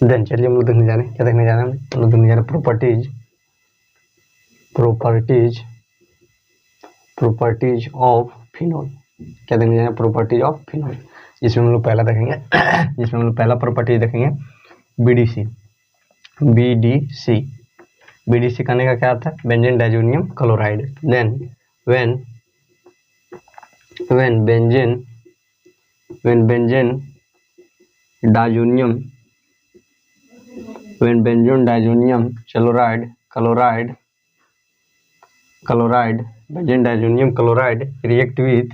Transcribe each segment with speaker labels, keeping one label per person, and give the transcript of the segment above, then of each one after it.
Speaker 1: Then चलिए हम लोग देखने जा रहे हैं, क्या देखने जा रहे हैं हम लोग देखने जा रहे हैं प्रॉपर्टीज ऑफ फिनोल। क्या देखने जा रहे हैं? Properties of phenol. जिसमें हम लोग पहला देखेंगे जिसमें हम लोग पहला प्रॉपर्टी देखेंगे बीडीसी। बीडीसी करने का क्या आता है? Benzene diazonium chloride. Then when benzene diazonium benzene diazonium chloride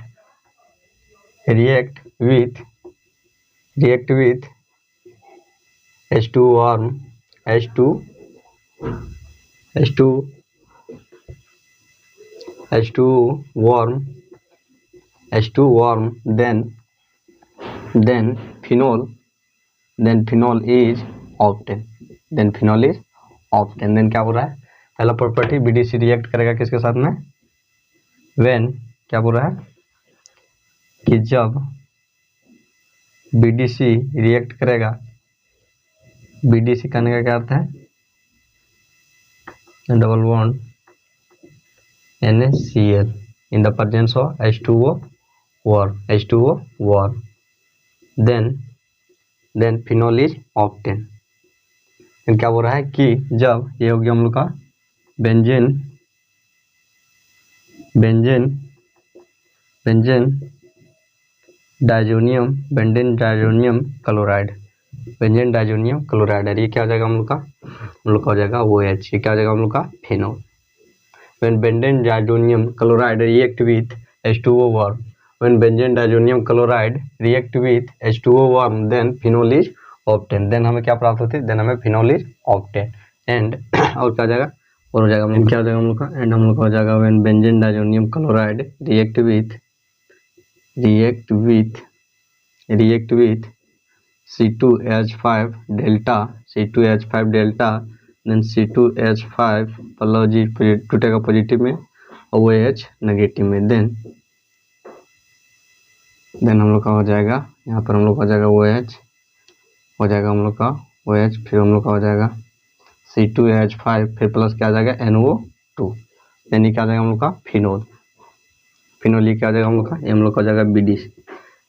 Speaker 1: react with H2 warm, then phenol is obtained। Then क्या बोल रहा है? पहला प्रॉपर्टी बीडीसी रिएक्ट करेगा किसके साथ में? व्हेन, क्या बोल रहा है कि जब बीडीसी रिएक्ट करेगा, बीडीसी करने का क्या अर्थ है? Double bond NaCl in the presence of H2O warm, then phenol is obtained। क्या बोल रहा है कि जब ये हो गया हम लोग का बेंजीन डाइजोनियम क्लोराइड, ये क्या हो जाएगा हम लोग का हो जाएगा OH। ये क्या हो जाएगा हम लोग का? Phenol. When benzene diazonium chloride react with H2O warm, then phenol is obtained। then हमें क्या प्राप्त होती है? then हमें phenol is obtained। and और क्या हो जाएगा? और हो जाएगा हम लोग क्या हो जाएगा हम लोग का? and हम लोग का हो जाएगा when benzene diazonium chloride react with C2H5 delta, then C2H5 टूटेगा पॉजिटिव में और OH नेगेटिव में। देन हम लोग का हो जाएगा, यहाँ पर हम लोग का हो जाएगा OH, हो जाएगा हम लोग का OH, फिर हम लोग का हो जाएगा C2H5, फिर प्लस क्या आ जाएगा? NO2। देन ये क्या आ जाएगा हम लोग का? फिनोल। ये क्या आ जाएगा हम लोग का? ये हम लोग का हो जाएगा BDC।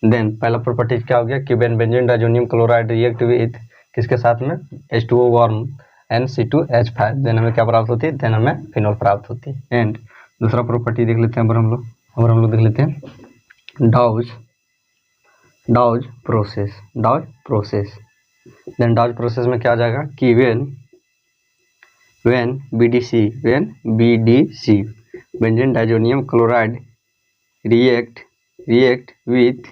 Speaker 1: देन पहला प्रॉपर्टी क्या हो गया कि benzene diazonium chloride react with किसके साथ में? H2O warm and C2H5। Then हमें क्या प्राप्त होती है? देन हमें फिनोल प्राप्त होती है। एंड दूसरा प्रॉपर्टी देख लेते हैं हम लोग देख लेते हैं Dow's process. Then Dow's process में क्या आ जाएगा कि when BDC benzene diazonium chloride react with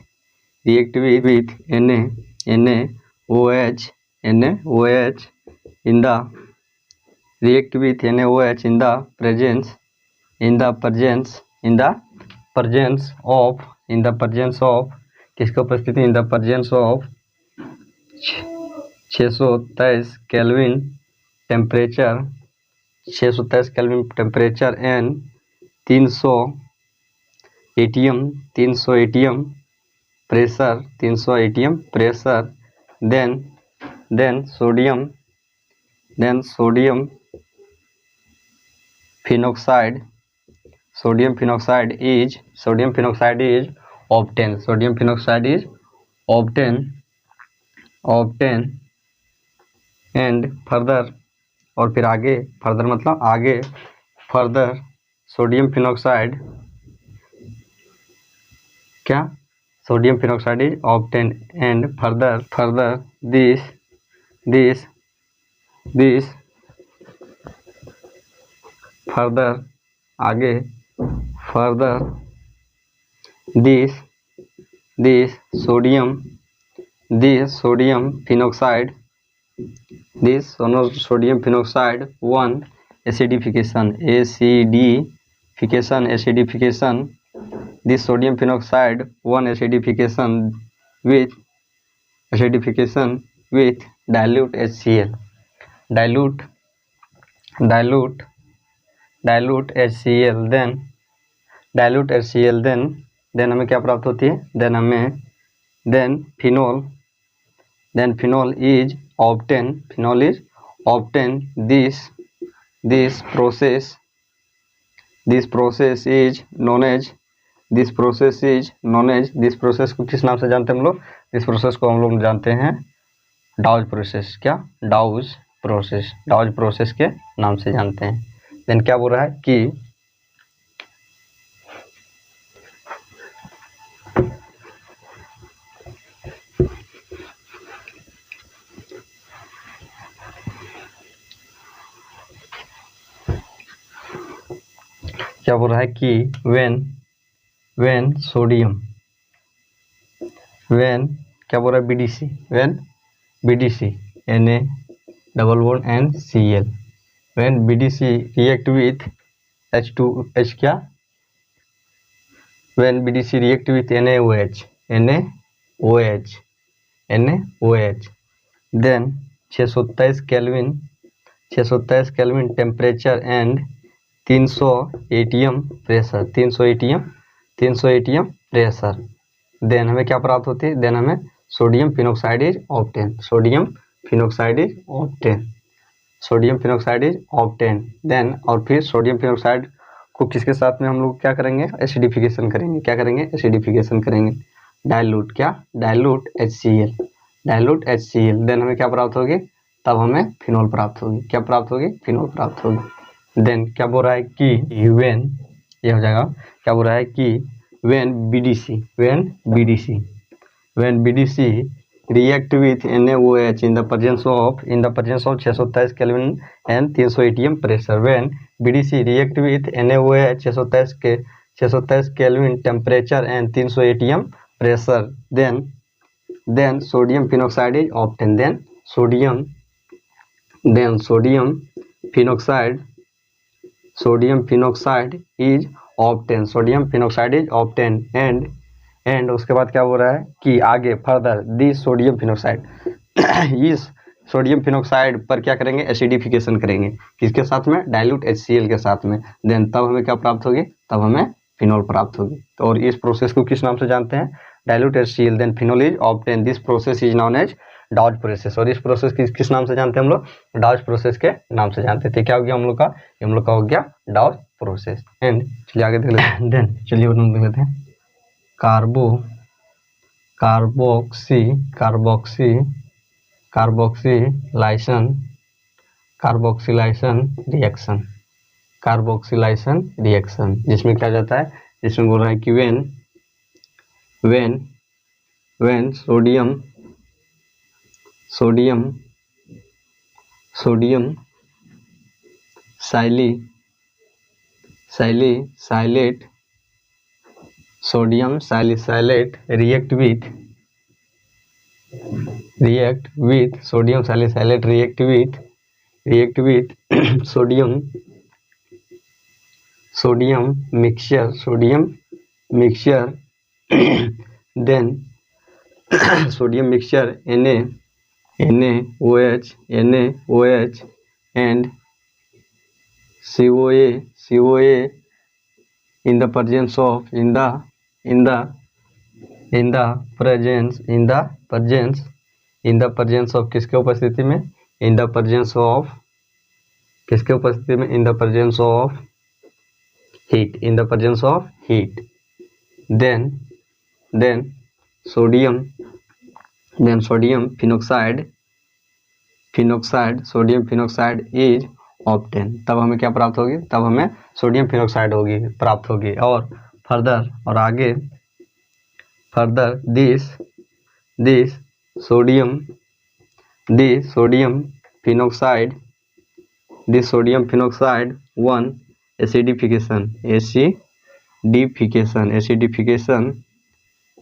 Speaker 1: NaOH in the presence of किसकी उपस्थिति? in the presence of 623 kelvin temperature and 300 ATM pressure. Then sodium phenoxide is obtained and further, और फिर आगे, फर्दर मतलब आगे, further sodium phenoxide is obtained and further this further आगे, further this sodium phenoxide 1 acidification this sodium phenoxide 1 acidification with dilute HCl then हमें क्या प्राप्त होती है? then phenol is obtain, phenol is obtain, this process is known as, this process is known as, this process को किस नाम से जानते हैं हम लोग? दिस प्रोसेस को हम लोग जानते हैं डाउज प्रोसेस। क्या? डाउज प्रोसेस, डाउज प्रोसेस के नाम से जानते हैं। देन क्या बोल रहा है कि क्या बोल रहा है कि व्हेन सोडियम, व्हेन क्या बोल रहा है? BDC, when BDC Na+NCl, when BDC react with H2H, क्या? When BDC react with NaOH, then 627 kelvin temperature and 300 ATM pressure, 300 ATM pressure, then हमें क्या प्राप्त होती है? देन हमें sodium phenoxide is obtain, sodium phenoxide is obtain, sodium phenoxide is obtain. Then और फिर sodium phenoxide को किसके साथ में हम लोग क्या करेंगे? एसिडिफिकेशन करेंगे। क्या करेंगे? एसिडिफिकेशन करेंगे। डाइल्यूट, क्या? Dilute HCl, dilute HCl, then हमें क्या प्राप्त होगी? तब हमें फिनॉल प्राप्त होगी। क्या प्राप्त होगी? फिनॉल प्राप्त होगी। देन क्या बोल रहा है कि व्हेन, ये हो जाएगा, क्या बोल रहा है कि when BDC react with NaOH in the presence of 627 Kelvin and 300 ATM pressure, when BDC react with NaOH 627 Kelvin temperature and 300 ATM pressure, then sodium phenoxide is obtained, then sodium phenoxide is obtained, sodium phenoxide is obtained, and उसके बाद क्या हो रहा है कि आगे further this sodium phenoxide इस sodium phenoxide पर क्या करेंगे? एसिडिफिकेशन करेंगे। किसके साथ में? डाइल्यूट HCl के साथ में। देन तब हमें क्या प्राप्त होगी? तब हमें फिनॉल प्राप्त होगी। तो और इस प्रोसेस को किस नाम से जानते हैं? Dilute HCl, then phenol is obtain, this process is known as Dow's process. और इस प्रोसेस किस नाम से जानते हैं हम लोग? डाउज प्रोसेस के नाम से जानते थे। क्या हो गया हम लोग का? हम लोग का हो गया डाउज प्रोसेस। एंड चलिए आगे देख लेते हैं। देन चलिए हम देख लेते हैं कार्बोक्सिलाइशन रिएक्शन, जिसमें क्या जाता है? जिसमें बोल रहा है कि when sodium salicylate react with sodium salicylate react with sodium mixture then sodium mixture NaOH and COA in the presence of किसके उपस्थिति में? in the presence of heat, then sodium phenoxide is obtained, तब हमें क्या प्राप्त होगी? तब हमें सोडियम फिनॉक्साइड प्राप्त होगी। और आगे this sodium phenoxide 1 acidification,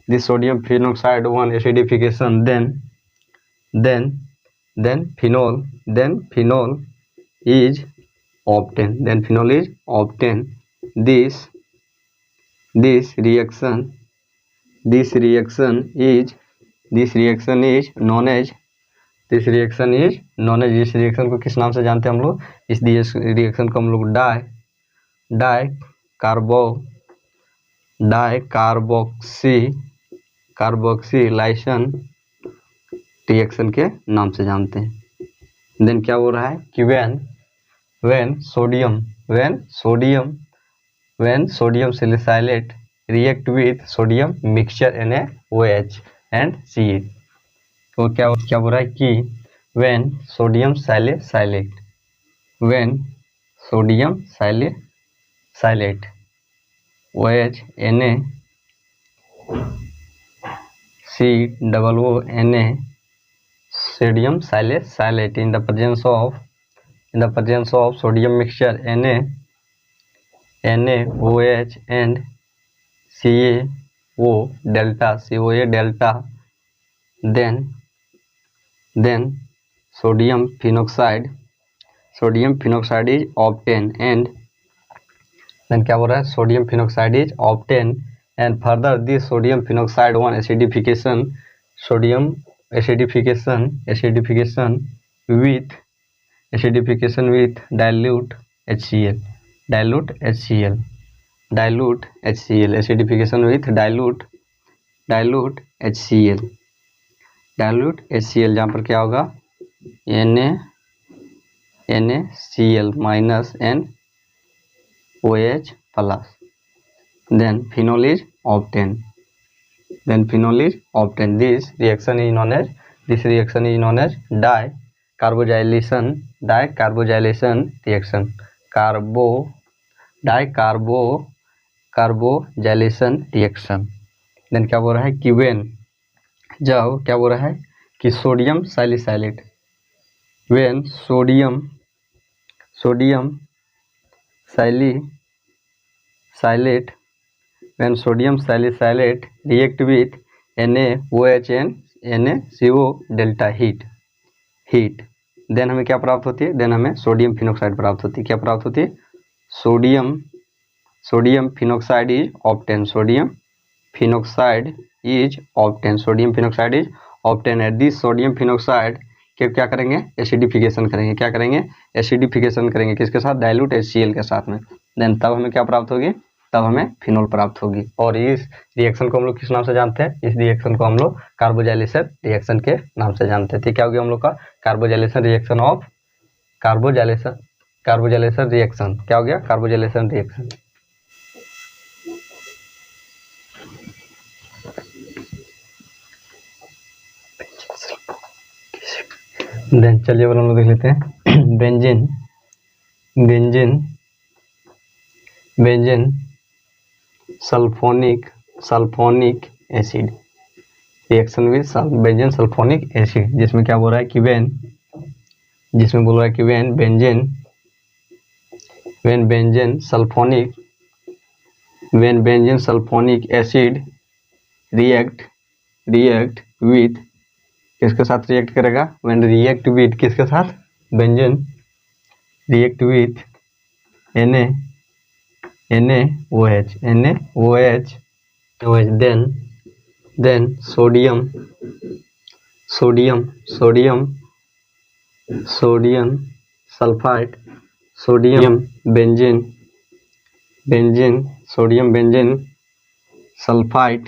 Speaker 1: this sodium phenoxide 1 acidification, then phenol is obtained, this reaction is known as, इस रिएक्शन को किस नाम से जानते हैं हम लोग? इस रिएक्शन को हम लोग कार्बोक्सिलाइशन रिएक्शन के नाम से जानते हैं। देन क्या हो रहा है कि when sodium salicylate react with sodium mixture NaOH and Ca, तो क्या हो रहा है कि when sodium salicylate OH NaCOO sodium salicylate in the presence of sodium mixture NaOH and CoA delta, then sodium phenoxide is obtained, and then क्या हो रहा है sodium phenoxide is obtained, and further this sodium phenoxide one acidification with dilute HCl acidification with dilute HCl, जहाँ पर क्या होगा NaCl minus NOH plus, then phenol is obtained. This reaction is known as dicarbonylation reaction. Dicarbonylation reaction. Then क्या हो रहा है कि जब क्या हो रहा है कि sodium salicylate sodium salicylate react with NaOH and NaCO delta heat, then हमें क्या प्राप्त होती है, देन हमें सोडियम फिनोक्साइड प्राप्त होती है। क्या प्राप्त होती है, sodium phenoxide is obtain, sodium phenoxide is obtain at this sodium phenoxide के क्या करेंगे, एसिडिफिकेशन करेंगे किसके साथ, डाइल्यूट HCl के साथ में। देन तब हमें क्या प्राप्त होगी, तब हमें फिनोल प्राप्त होगी। और इस रिएक्शन को हम लोग किस नाम से जानते हैं, इस रिएक्शन को हम लोग कार्बोजाइलेशन रिएक्शन के नाम से जानते हैं। ठीक, क्या हो गया हम लोग का कार्बोजाइलेशन रिएक्शन क्या हो गया, कार्बोजाइलेशन रिएक्शन। देन चलिए हम लोग देख लेते हैं benzene sulphonic acid reaction with benzene sulphonic acid, जिसमें क्या बोल रहा है कि when benzene sulphonic acid react with किसके साथ रिएक्ट करेगा, when react with किसके साथ, benzene react with NaOH then sodium sulfite sodium benzene sulfite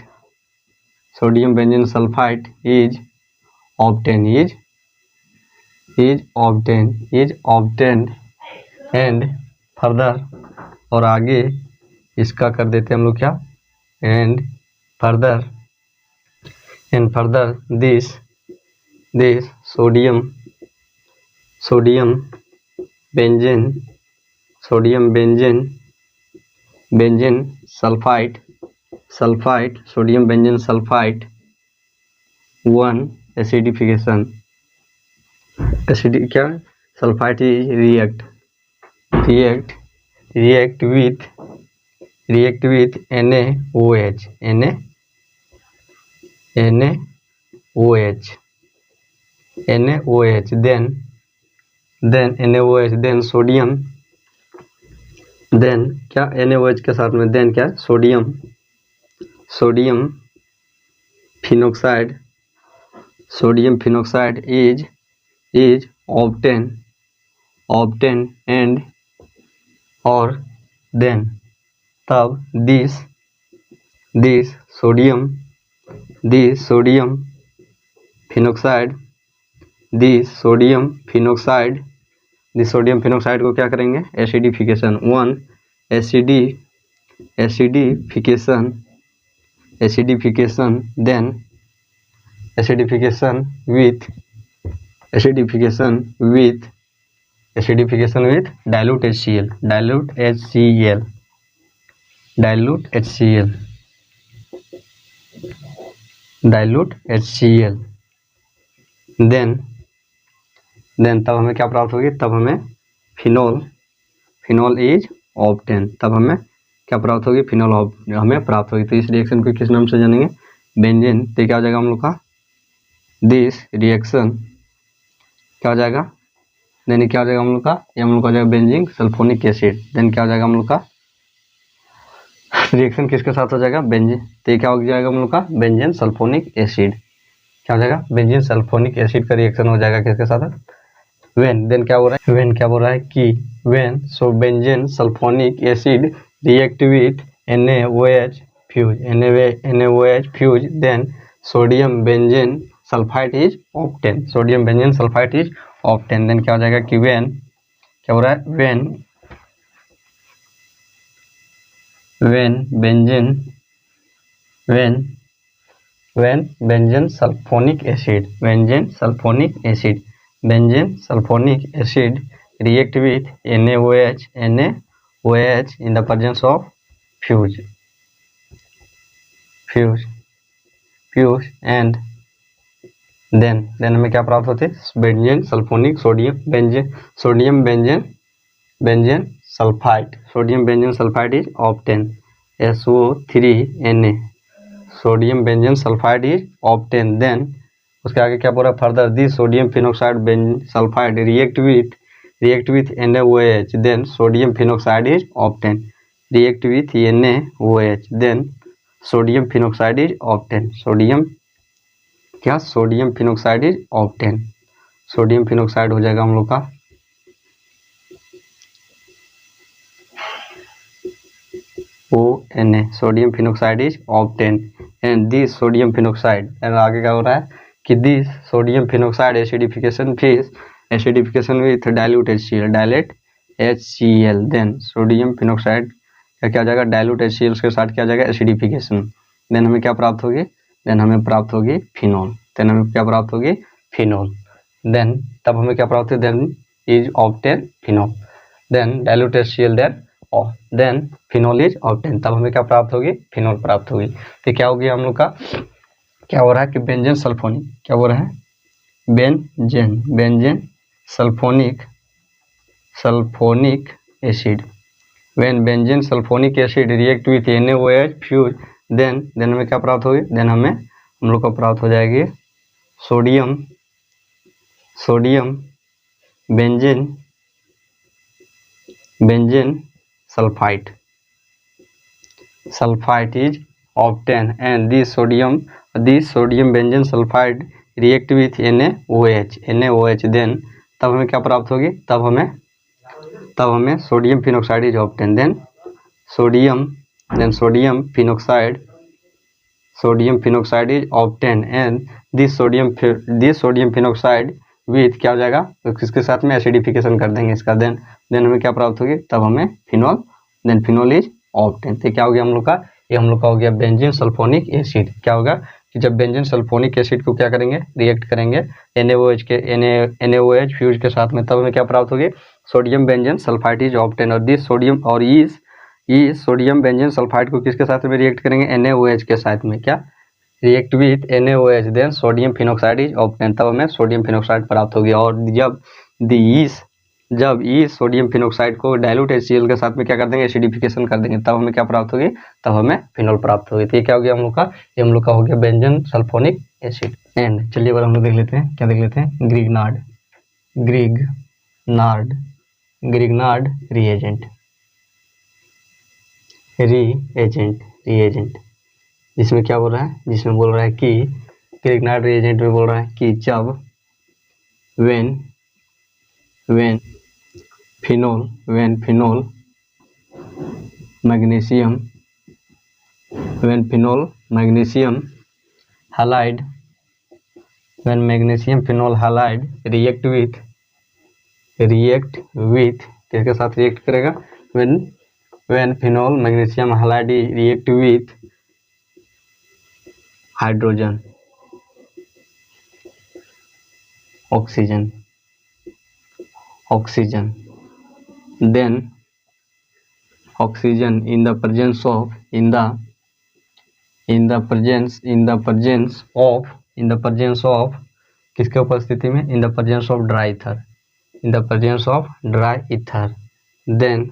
Speaker 1: is obtained and further, और आगे इसका कर देते हैं हम लोग क्या, and further this sodium benzene sulfite sodium benzene sulfite one acidification क्या, sulphite react with NaOH then NaOH then sodium, then क्या NaOH के साथ में then क्या, sodium phenoxide is obtained and और then तब this sodium phenoxide this sodium phenoxide को क्या करेंगे, acidification, then acidification with dilute HCl, then तब हमें क्या प्राप्त होगी, तब हमें फिनोल इज ऑब्टेन, तब हमें क्या प्राप्त होगी, फिनोल हमें प्राप्त होगी। तो इस रिएक्शन को किस नाम से जानेंगे, बेंजीन। तो क्या हो जाएगा हम लोग का, दिस रिएक्शन क्या हो जाएगा, देन क्या हो जाएगा हम लोग का, ये हम लोग का हो जाएगा बेंजीन सल्फोनिक एसिड। देन क्या हो जाएगा हम लोग का रिएक्शन किसके साथ हो जाएगा, बेंजीन। तो क्या हो जाएगा हम लोग का, बेंजीन सल्फोनिक एसिड। क्या हो जाएगा, बेंजीन सल्फोनिक एसिड का रिएक्शन हो जाएगा किसके साथ, देन क्या बोल रहा है कि benzene sulphonic acid react with NaOH fuse, then sodium benzene sulphide is obtain, then क्या हो जाएगा कि when benzene sulphonic acid react with NaOH in the presence of fuse and then हमें क्या प्राप्त होते हैं, benzene sulphonic sodium benzene sulphide is obtain, SO3Na, sodium benzene sulphide is obtain. Then उसके आगे क्या बोल रहा है, further this sodium phenoxide sulphide react with NaOH, then sodium phenoxide is obtain, then sodium phenoxide is obtain, sodium phenoxide is obtain, sodium phenoxide हो जाएगा हम लोग का ONa, sodium phenoxide is obtain, and this sodium phenoxide, आगे क्या हो रहा है कि this sodium phenoxide acidification with dilute HCl, then sodium phenoxide का क्या हो जाएगा, डाइल्यूट HCl के साथ क्या हो जाएगा, एसिडिफिकेशन, देन हमें क्या प्राप्त होगी, फिनोल, देन तब हमें क्या प्राप्त होगी, then is obtain phenol, then dilute HCl, then phenol is obtain, तब हमें क्या प्राप्त होगी, फिनोल प्राप्त होगी। तो क्या हो गया हम लोग का, क्या हो रहा है कि बेंजीन सल्फोनिक, क्या हो रहा है, benzene sulphonic acid, when benzene sulphonic acid react with NaOH fuse, then हमें क्या प्राप्त होगी, देन हम लोग को प्राप्त हो जाएगी sodium benzene sulphide is obtain, and this sodium benzene sulphide react with NaOH, then तब हमें क्या प्राप्त होगी, तब हमें sodium phenoxide is obtain, then sodium phenoxide is obtain, and this sodium phenoxide with क्या हो जाएगा, तो किसके साथ में एसिडिफिकेशन कर देंगे इसका, देन हमें क्या प्राप्त होगी, तब हमें phenol, then phenol is obtain. तो क्या हो गया हम लोग का, ये हम लोग का हो गया बेंजीन सल्फोनिक एसिड। क्या होगा कि जब बेंजीन सल्फोनिक एसिड को क्या करेंगे, रिएक्ट करेंगे NaOH फ्यूज के साथ में, तब हमें क्या प्राप्त होगी, sodium benzene sulphide is obtain, और दिस सोडियम बेंजीन सल्फाइड को किसके साथ में रिएक्ट करेंगे, NaOH के साथ में, क्या react with NaOH, then sodium phenoxide is obtain, तब हमें सोडियम फिनोक्साइड प्राप्त होगी। और जब इस सोडियम फिनोक्साइड को डाइल्यूट HCl के साथ में क्या कर देंगे, एसिडिफिकेशन कर देंगे, तब हमें क्या प्राप्त होगी, तब हमें फिनोल प्राप्त होगी। तो ये क्या हो गया हम लोग का, ये हम लोग का हो गया बेंजीन सल्फोनिक एसिड। एंड चलिए बार हम लोग देख लेते हैं, क्या देख लेते हैं, ग्रिग्नार्ड रिएजेंट, जिसमें क्या बोल रहा है, जिसमें बोल रहा है कि ग्रिग्नार्ड रिएजेंट में बोल रहा है कि जब when phenol magnesium halide when magnesium phenol halide react with किसके साथ रिएक्ट करेगा, when phenol magnesium halide react with hydrogen oxygen then oxygen in the presence of किसके उपस्थिति में, in the presence of dry ether then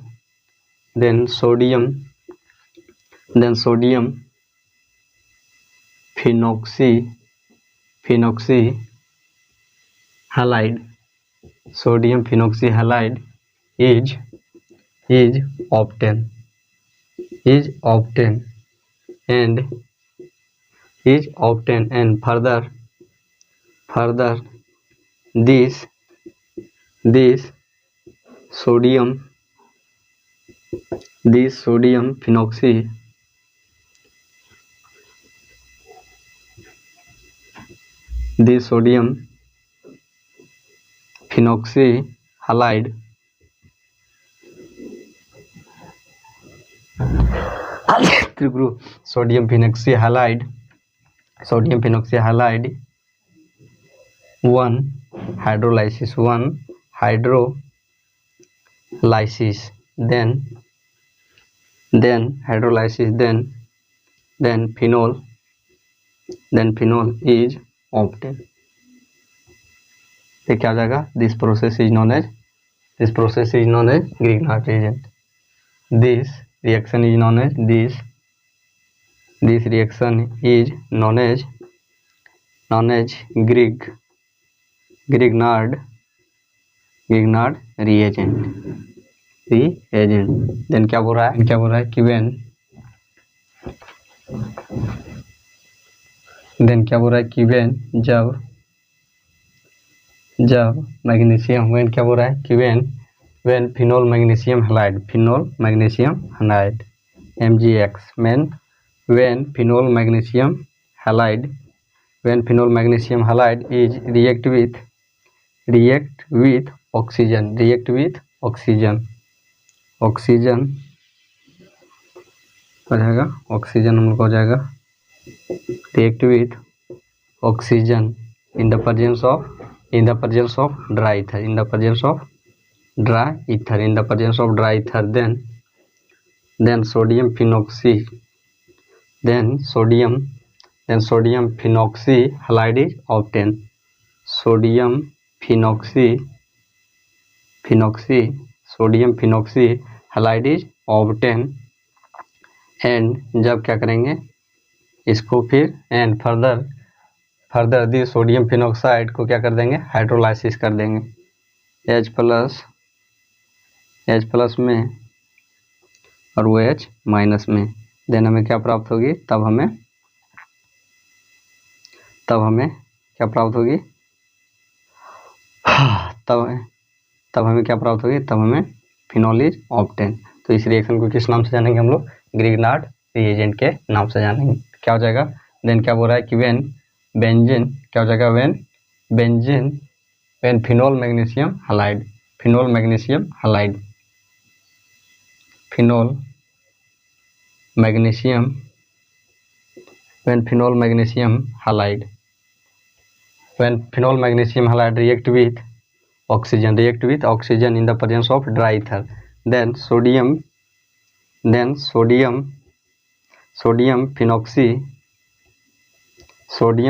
Speaker 1: sodium phenoxyhalide is obtained and further this sodium phenoxyhalide sodium phenoxyhalide 1 hydrolysis then phenol is obtained. ये क्या हो जाएगा, this process is known as Grignard reagent. This reaction is known as Grignard reagent. Then क्या बोल रहा है कि when जब magnesium when phenol magnesium halide MgX when phenol magnesium halide is react with oxygen हो जाएगा, ऑक्सीजन हम लोग हो जाएगा react with oxygen in the presence of dry ether then sodium phenoxyhalide is obtained. sodium phenoxyhalide is obtained and जब क्या करेंगे इसको फिर and further the sodium phenoxide को क्या कर देंगे, हाइड्रोलाइसिस कर देंगे H+ में और OH- में. देन हमें क्या प्राप्त होगी, तब हमें क्या प्राप्त होगी, तब हमें फिनोल इज ऑब्टेन. तो इस रिएक्शन को किस नाम से जानेंगे हम लोग, ग्रिग्नार्ड रिएजेंट के नाम से जानेंगे. क्या हो जाएगा, देन क्या बोल रहा है कि when phenol magnesium halide react with oxygen in the presence of dry ether, then sodium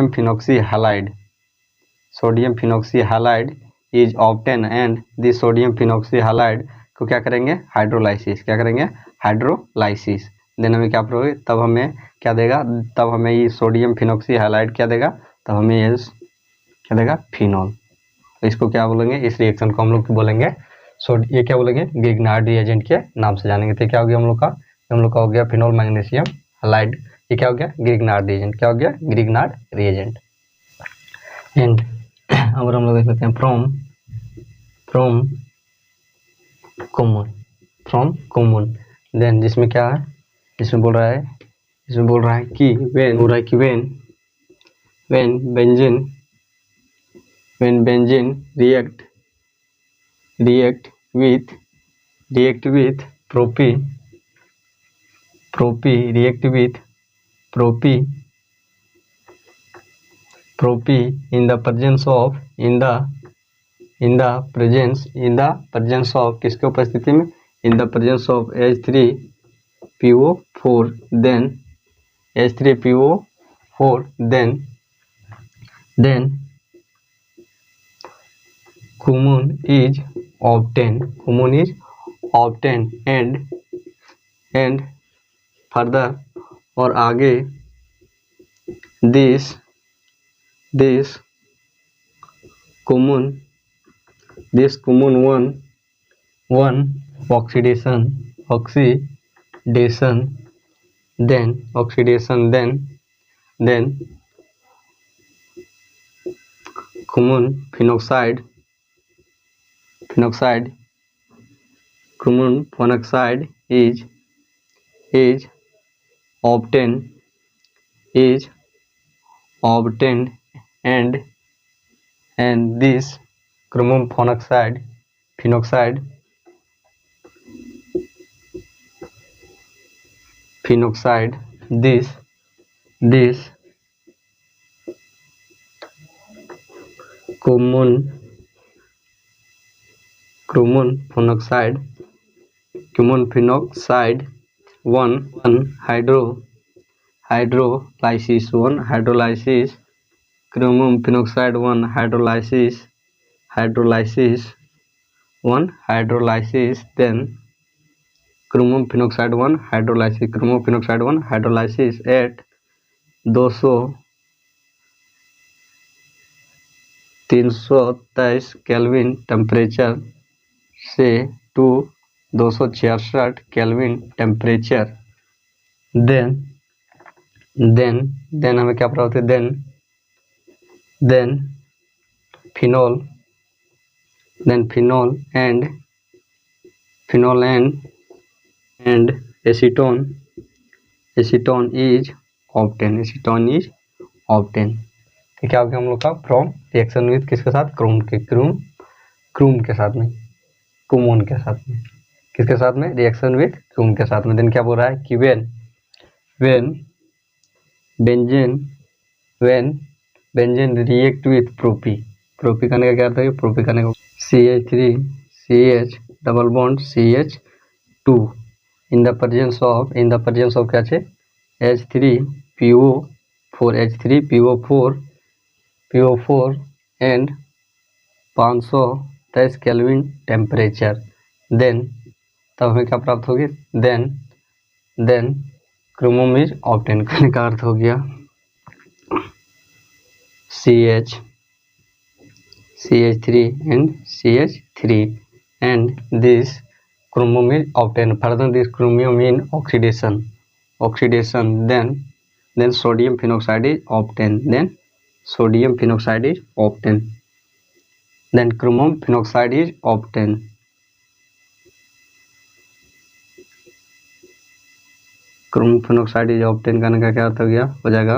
Speaker 1: phenoxyhalide is obtained and this sodium phenoxyhalide को क्या करेंगे, हाइड्रोलाइसिस. देन हमें क्या होगा, तब हमें क्या देगा, तब हमें ये सोडियम फिनॉक्सीहाइलाइड क्या देगा, तब हमें ये क्या देगा, फिनॉल. तो इसको क्या बोलेंगे, इस रिएक्शन को हम लोग बोलेंगे ये क्या बोलेंगे, ग्रिग्नार्ड रिएजेंट के नाम से जानेंगे. तो क्या हो गया हम लोग का हो गया फिनोल मैग्नीशियम हैलाइड. ये क्या हो गया, ग्रिग्नार्ड रिएजेंट. एंड अब हम लोग देख लेते हैं फ्रॉम कॉमन. देन जिसमें क्या है, इसमें बोल रहा है कि when benzene when benzene react with propy react with propy in the presence of किसके उपस्थिति में, in the presence of H3PO4 then H3PO4 then common is obtained and further और आगे this common one oxidation then common phenoxide is obtained and this common phenoxide this common phenoxide one hydrolysis common phenoxide one hydrolysis then common phenoxide one hydrolysis at 323 kelvin temperature से to 266 kelvin temperature then हमें क्या प्राप्त है, then phenol and acetone is obtain तो क्या हो गया हम लोग का, फ्रॉम रिएक्शन विथ किसके साथ, क्रोमोन के साथ में किसके साथ में, रिएक्शन विथ क्रोम के साथ में। देन क्या बोल रहा है कि व्हेन बेंजीन रिएक्ट विथ प्रोपी करने का क्या अर्थ है, प्रोपी करने का CH3CH double bond CH2 in the presence of क्या है, H3PO4 and 523 kelvin temperature then तब हमें क्या प्राप्त होगी, देन क्रोमोम इज ऑब्टेन करने का अर्थ हो गया CH3 and CH3 and this क्रोमोम is obtain further this chromium in oxidation then sodium phenoxide is obtained then chromum phenoxide is obtained करने का क्या अर्थ हो गया, हो जाएगा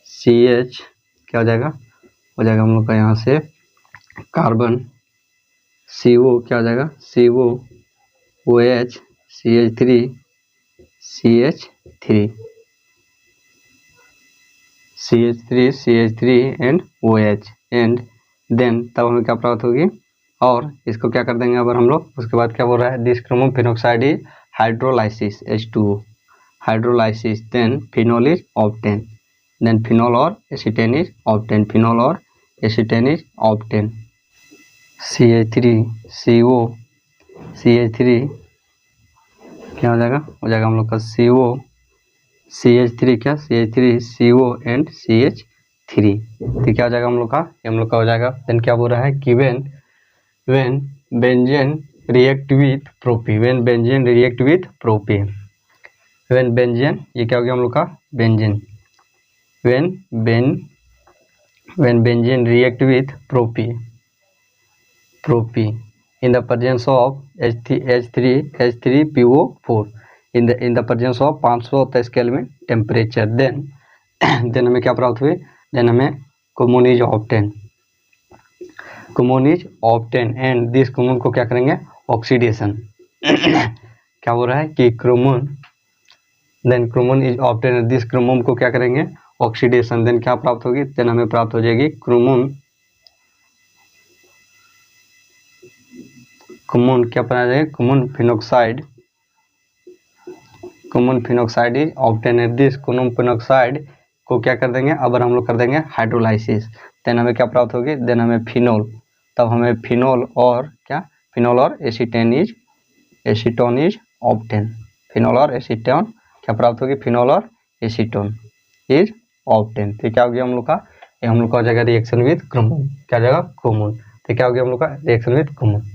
Speaker 1: CH क्या हो जाएगा हम लोग का यहाँ से कार्बन CO क्या हो जाएगा COOH CH3 and OH and then तब हमें क्या प्राप्त होगी, और इसको क्या कर देंगे अब हम लोग, उसके बाद क्या बोल रहा है, दिस क्रोमोम phenoxide is hydrolysis H2O then phenol is obtain then phenol और एसीटेन इज ऑब्टेन CH3 क्या हो जाएगा हम लोग का CH3 CO एंड CH3 तो क्या हो जाएगा हम लोग का हो जाएगा। देन क्या बोल रहा है कि व्हेन बेंजीन रिएक्ट विथ प्रोपी ये क्या हो गया हम लोग का benzene when benzene react with propy in the presence of H3PO4 in the presence of 523 kelvin temperature then हमें क्या प्राप्त हुए, देन हमें cumene is obtain cumene is obtain and this cumene को क्या करेंगे ऑक्सीडेशन क्या बोल रहा है कि cumene then cumene is obtain this cumene को क्या करेंगे ऑक्सीडेशन देन क्या प्राप्त होगी देन हमें प्राप्त हो जाएगी क्रोमोन क्या बनाया जाएगा common phenoxide is obtain this common phenoxide को क्या कर देंगे अब हम लोग कर देंगे हाइड्रोलाइसिस देन हमें क्या प्राप्त होगी देन हमें फिनोल तब हमें फिनोल और एसीटोन इज ऑब्टेन फिनोल और एसीटोन क्या प्राप्त होगी फिनोल और एसीटोन इज ऑब्टेन तो क्या हो गया हम लोग का ये हम लोग का हो जाएगा रिएक्शन विद क्रोमोन क्या हो जाएगा क्रोमोन तो क्या हो गया हम लोग का रिएक्शन विद क्रोमोन